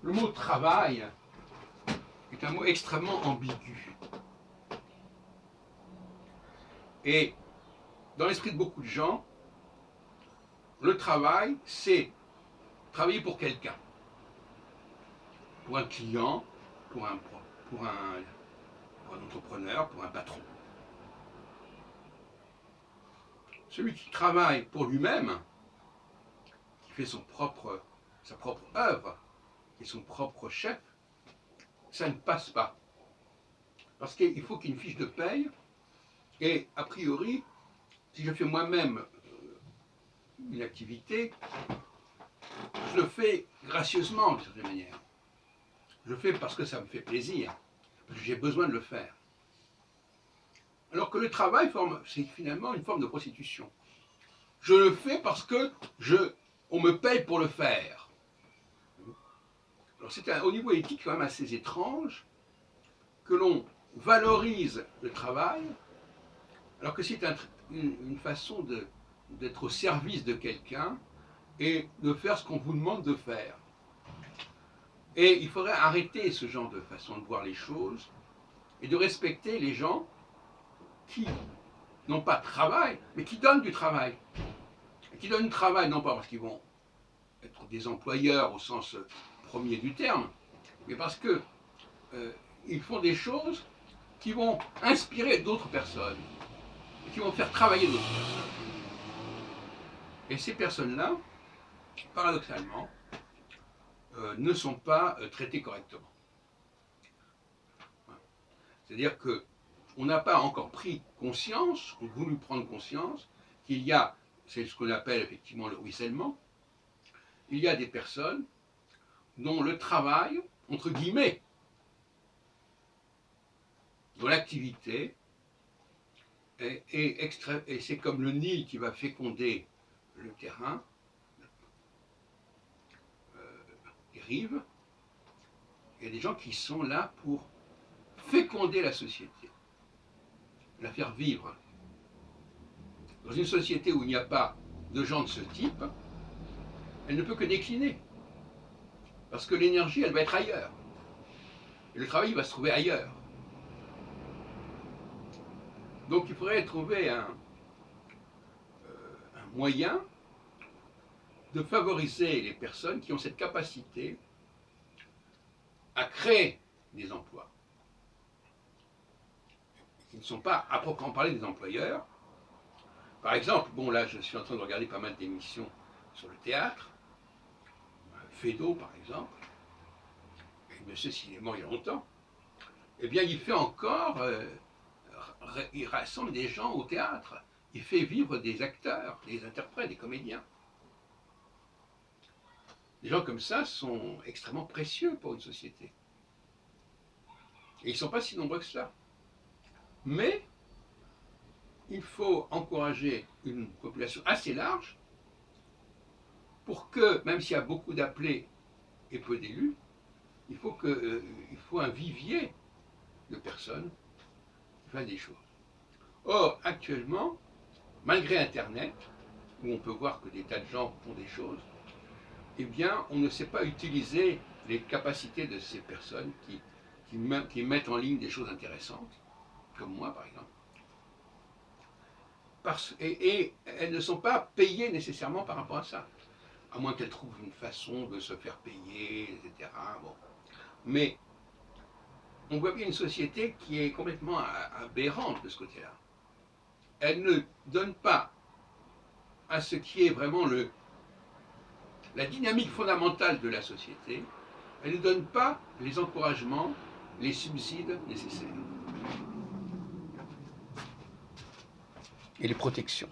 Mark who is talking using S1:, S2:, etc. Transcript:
S1: le mot travail est un mot extrêmement ambigu. Et dans l'esprit de beaucoup de gens, le travail, c'est travailler pour quelqu'un, pour un client, pour un, pour un, pour un entrepreneur, pour un patron. Celui qui travaille pour lui-même, qui fait sa propre œuvre, qui est son propre chef, ça ne passe pas. Parce qu'il faut qu'il y ait une fiche de paye, et a priori, si je fais moi-même une activité, je le fais gracieusement de certaine manière. Je le fais parce que ça me fait plaisir, parce que j'ai besoin de le faire. Alors que le travail, c'est finalement une forme de prostitution. Je le fais parce que on me paye pour le faire. Alors c'est au niveau éthique quand même assez étrange que l'on valorise le travail, alors que c'est une façon d'être au service de quelqu'un et de faire ce qu'on vous demande de faire. Et il faudrait arrêter ce genre de façon de voir les choses et de respecter les gens qui n'ont pas de travail, mais qui donnent du travail. Et qui donnent du travail non pas parce qu'ils vont être des employeurs au sens premier du terme, mais parce que ils font des choses qui vont inspirer d'autres personnes, et qui vont faire travailler d'autres personnes. Et ces personnes-là, paradoxalement, ne sont pas traitées correctement. C'est-à-dire qu'on n'a pas encore pris conscience, ou voulu prendre conscience, qu'il y a, c'est ce qu'on appelle effectivement le ruissellement, il y a des personnes dont le travail, entre guillemets, dont l'activité et c'est comme le Nil qui va féconder le terrain, les rives, il y a des gens qui sont là pour féconder la société, la faire vivre. Dans une société où il n'y a pas de gens de ce type, elle ne peut que décliner. Parce que l'énergie, elle va être ailleurs. Et le travail, il va se trouver ailleurs. Donc il faudrait trouver un moyen de favoriser les personnes qui ont cette capacité à créer des emplois, qui ne sont pas à proprement parler des employeurs. Par exemple, bon là je suis en train de regarder pas mal d'émissions sur le théâtre, Feydeau par exemple, et monsieur s'il est mort il y a longtemps, eh bien il fait encore, il rassemble des gens au théâtre, il fait vivre des acteurs, des interprètes, des comédiens. Des gens comme ça sont extrêmement précieux pour une société. Et ils ne sont pas si nombreux que cela. Mais il faut encourager une population assez large pour que, même s'il y a beaucoup d'appelés et peu d'élus, il faut un vivier de personnes qui fassent des choses. Or, actuellement, malgré Internet, où on peut voir que des tas de gens font des choses, eh bien, on ne sait pas utiliser les capacités de ces personnes qui mettent en ligne des choses intéressantes, comme moi par exemple. Et elles ne sont pas payées nécessairement par rapport à ça, à moins qu'elles trouvent une façon de se faire payer, etc. Bon. Mais on voit bien une société qui est complètement aberrante de ce côté-là. Elle ne donne pas à ce qui est vraiment la dynamique fondamentale de la société, elle ne donne pas les encouragements, les subsides nécessaires. Et les protections.